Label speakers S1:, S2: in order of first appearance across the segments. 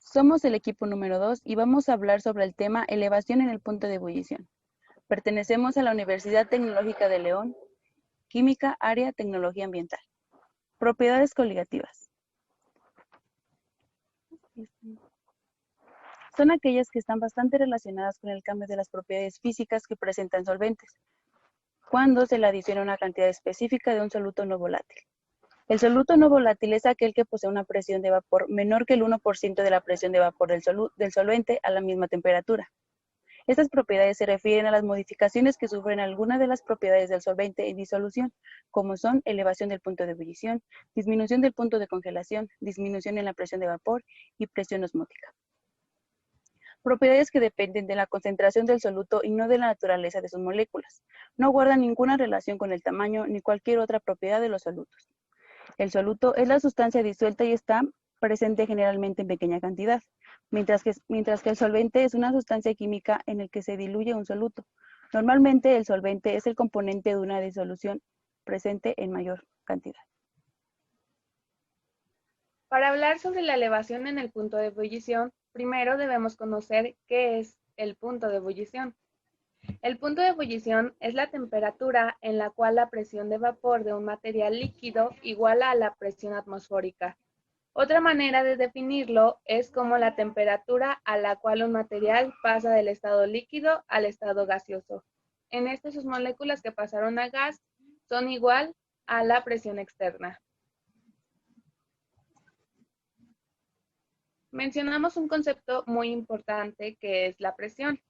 S1: Somos el equipo número 2 y vamos a hablar sobre el tema elevación en el punto de ebullición. Pertenecemos a la Universidad Tecnológica de León, Química, área Tecnología Ambiental. Propiedades coligativas. Son aquellas que están bastante relacionadas con el cambio de las propiedades físicas que presentan solventes, cuando se le adiciona una cantidad específica de un soluto no volátil. El soluto no volátil es aquel que posee una presión de vapor menor que el 1% de la presión de vapor del solvente a la misma temperatura. Estas propiedades se refieren a las modificaciones que sufren algunas de las propiedades del solvente en disolución, como son elevación del punto de ebullición, disminución del punto de congelación, disminución en la presión de vapor y presión osmótica. Propiedades que dependen de la concentración del soluto y no de la naturaleza de sus moléculas. No guardan ninguna relación con el tamaño ni cualquier otra propiedad de los solutos. El soluto es la sustancia disuelta y está presente generalmente en pequeña cantidad, mientras que el solvente es una sustancia química en el que se diluye un soluto. Normalmente el solvente es el componente de una disolución presente en mayor cantidad.
S2: Para hablar sobre la elevación en el punto de ebullición, primero debemos conocer qué es el punto de ebullición. El punto de ebullición es la temperatura en la cual la presión de vapor de un material líquido iguala a la presión atmosférica. Otra manera de definirlo es como la temperatura a la cual un material pasa del estado líquido al estado gaseoso. En este, sus moléculas que pasaron a gas son igual a la presión externa. Mencionamos un concepto muy importante que es la presión.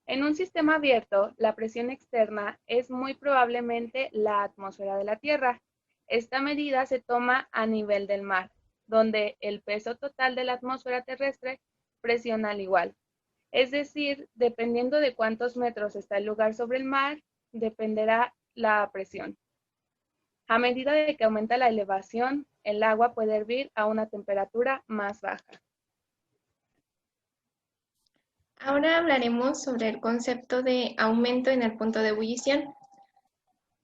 S2: En un sistema abierto, la presión externa es muy probablemente la atmósfera de la Tierra. Esta medida se toma a nivel del mar, donde el peso total de la atmósfera terrestre presiona al igual. Es decir, dependiendo de cuántos metros está el lugar sobre el mar, dependerá la presión. A medida de que aumenta la elevación, el agua puede hervir a una temperatura más baja.
S3: Ahora hablaremos sobre el concepto de aumento en el punto de ebullición.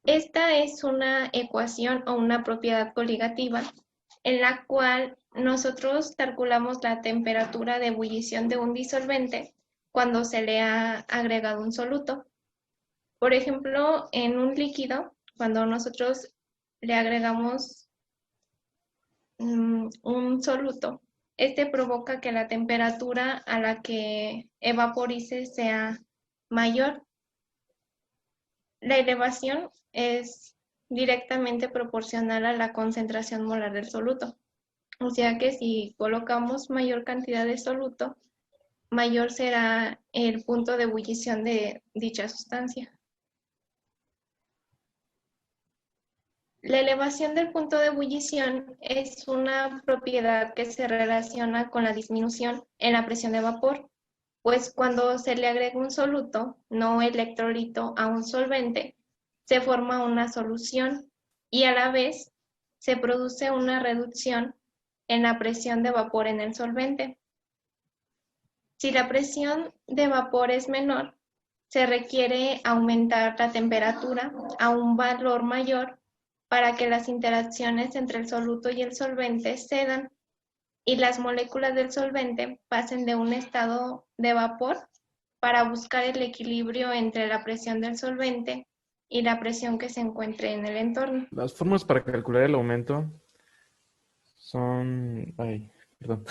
S3: Esta es una ecuación o una propiedad coligativa en la cual nosotros calculamos la temperatura de ebullición de un disolvente cuando se le ha agregado un soluto. Por ejemplo, en un líquido, cuando nosotros le agregamos un soluto, este provoca que la temperatura a la que evaporice sea mayor. La elevación es directamente proporcional a la concentración molar del soluto. O sea que si colocamos mayor cantidad de soluto, mayor será el punto de ebullición de dicha sustancia. La elevación del punto de ebullición es una propiedad que se relaciona con la disminución en la presión de vapor, pues cuando se le agrega un soluto, no electrolito, a un solvente, se forma una solución y a la vez se produce una reducción en la presión de vapor en el solvente. Si la presión de vapor es menor, se requiere aumentar la temperatura a un valor mayor para que las interacciones entre el soluto y el solvente cedan y las moléculas del solvente pasen de un estado de vapor para buscar el equilibrio entre la presión del solvente y la presión que se encuentre en el entorno.
S4: Las formas para calcular el aumento son... perdón.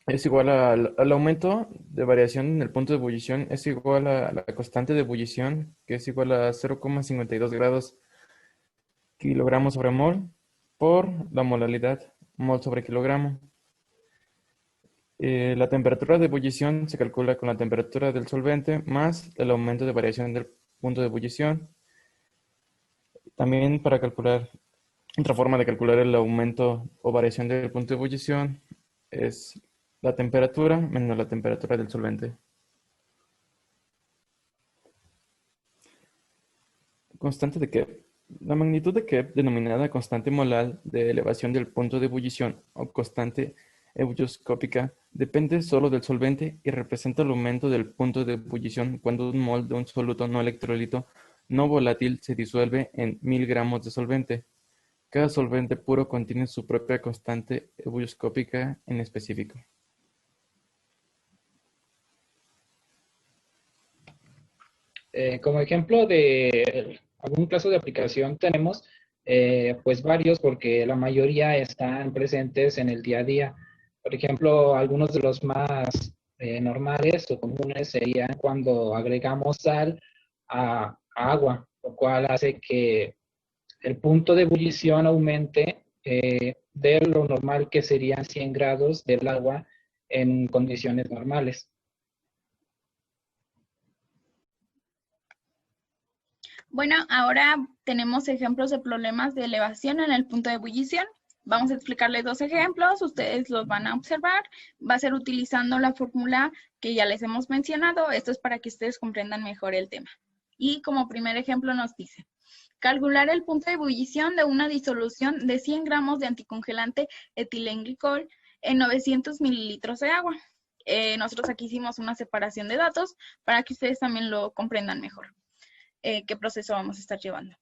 S4: Es igual al aumento de variación en el punto de ebullición, es igual a la constante de ebullición, que es igual a 0,52 grados kilogramos sobre mol por la molaridad, mol sobre kilogramo. La temperatura de ebullición se calcula con la temperatura del solvente más el aumento de variación del punto de ebullición. También para calcular, otra forma de calcular el aumento o variación del punto de ebullición es la temperatura menos la temperatura del solvente. Constante de Kepler. La magnitud de Kepler, denominada constante molar de elevación del punto de ebullición o constante ebulloscópica, depende solo del solvente y representa el aumento del punto de ebullición cuando un mol de un soluto no electrolito no volátil se disuelve en 1000 gramos de solvente. Cada solvente puro contiene su propia constante ebullioscópica en específico.
S5: Como ejemplo de algún caso de aplicación tenemos pues varios porque la mayoría están presentes en el día a día. Por ejemplo, algunos de los más normales o comunes serían cuando agregamos sal a agua, lo cual hace que el punto de ebullición aumente de lo normal que serían 100 grados del agua en condiciones normales.
S6: Bueno, ahora tenemos ejemplos de problemas de elevación en el punto de ebullición. Vamos a explicarles dos ejemplos, ustedes los van a observar. Va a ser utilizando la fórmula que ya les hemos mencionado. Esto es para que ustedes comprendan mejor el tema. Y como primer ejemplo nos dice, calcular el punto de ebullición de una disolución de 100 gramos de anticongelante etilenglicol en 900 mililitros de agua. Nosotros aquí hicimos una separación de datos para que ustedes también lo comprendan mejor. Qué proceso vamos a estar llevando.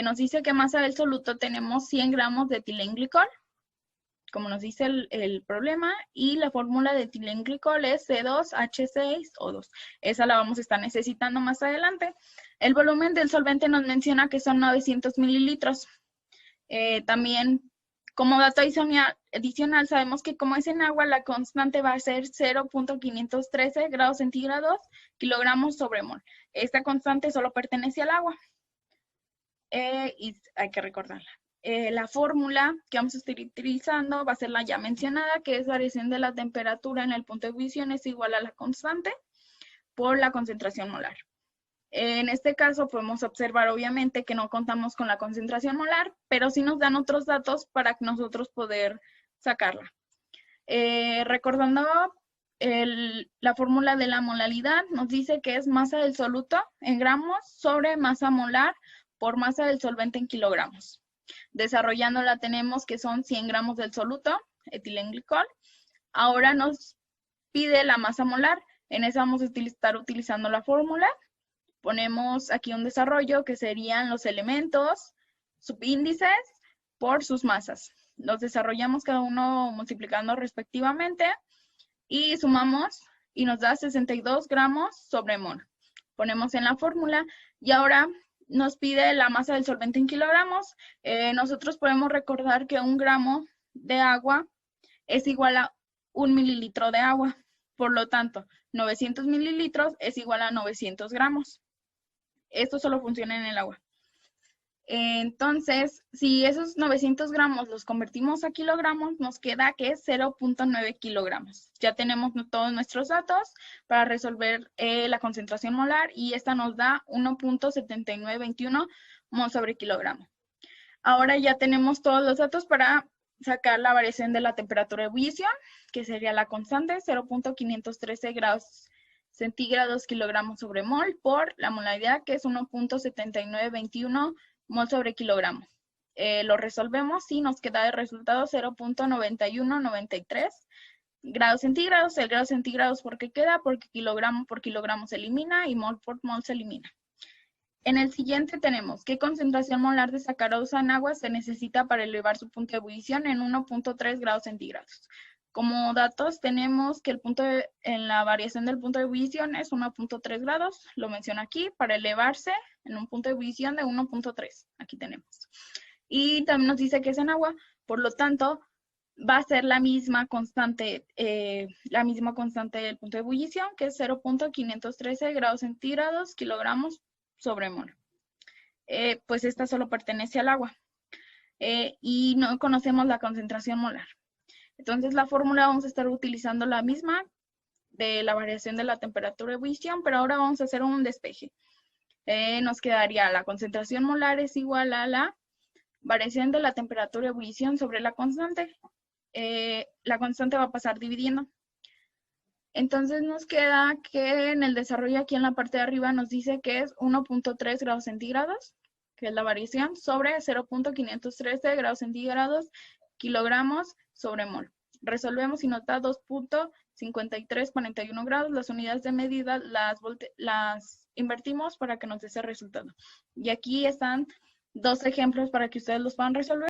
S6: Nos dice que masa del soluto tenemos 100 gramos de etilenglicol, como nos dice el problema, y la fórmula de etilenglicol es C2H6O2. Esa la vamos a estar necesitando más adelante. El volumen del solvente nos menciona que son 900 mililitros. También, como dato adicional, sabemos que como es en agua, la constante va a ser 0.513 grados centígrados kilogramos sobre mol. Esta constante solo pertenece al agua. Y hay que recordarla. La fórmula que vamos a estar utilizando va a ser la ya mencionada, que es variación de la temperatura en el punto de ebullición es igual a la constante por la concentración molar. En este caso podemos observar obviamente que no contamos con la concentración molar, pero sí nos dan otros datos para nosotros poder sacarla. Recordando la fórmula de la molaridad, nos dice que es masa del soluto en gramos sobre masa molar por masa del solvente en kilogramos. Desarrollándola tenemos que son 100 gramos del soluto, etilenglicol. Ahora nos pide la masa molar. En esa vamos a estar utilizando la fórmula. Ponemos aquí un desarrollo que serían los elementos, subíndices por sus masas. Los desarrollamos cada uno multiplicando respectivamente y sumamos y nos da 62 gramos sobre mol. Ponemos en la fórmula y ahora nos pide la masa del solvente en kilogramos. Nosotros podemos recordar que 1 gramo de agua es igual a 1 mililitro de agua. Por lo tanto, 900 mililitros es igual a 900 gramos. Esto solo funciona en el agua. Entonces, si esos 900 gramos los convertimos a kilogramos, nos queda que es 0.9 kilogramos. Ya tenemos todos nuestros datos para resolver la concentración molar y esta nos da 1.7921 mol sobre kilogramo. Ahora ya tenemos todos los datos para sacar la variación de la temperatura de ebullición, que sería la constante 0.513 grados centígrados kilogramos sobre mol por la molaridad, que es 1.7921 mol sobre kilogramo. Lo resolvemos y nos queda de resultado 0.9193 grados centígrados. El grado centígrados, ¿por qué queda? Porque kilogramo por kilogramo se elimina y mol por mol se elimina. En el siguiente tenemos qué concentración molar de sacarosa en agua se necesita para elevar su punto de ebullición en 1.3 grados centígrados. Como datos tenemos que en la variación del punto de ebullición es 1.3 grados, lo menciono aquí, para elevarse en un punto de ebullición de 1.3, aquí tenemos. Y también nos dice que es en agua, por lo tanto, va a ser la misma constante del punto de ebullición, que es 0.513 grados centígrados kilogramos sobre mol. Pues esta solo pertenece al agua. Y no conocemos la concentración molar. Entonces la fórmula vamos a estar utilizando la misma de la variación de la temperatura de ebullición, pero ahora vamos a hacer un despeje. Nos quedaría la concentración molar es igual a la variación de la temperatura de ebullición sobre la constante. La constante va a pasar dividiendo. Entonces nos queda que en el desarrollo aquí en la parte de arriba nos dice que es 1.3 grados centígrados, que es la variación, sobre 0.513 grados centígrados kilogramos sobre mol. Resolvemos y nos da 2.5341 grados. Las unidades de medida las invertimos para que nos dé ese resultado. Y aquí están dos ejemplos para que ustedes los puedan resolver.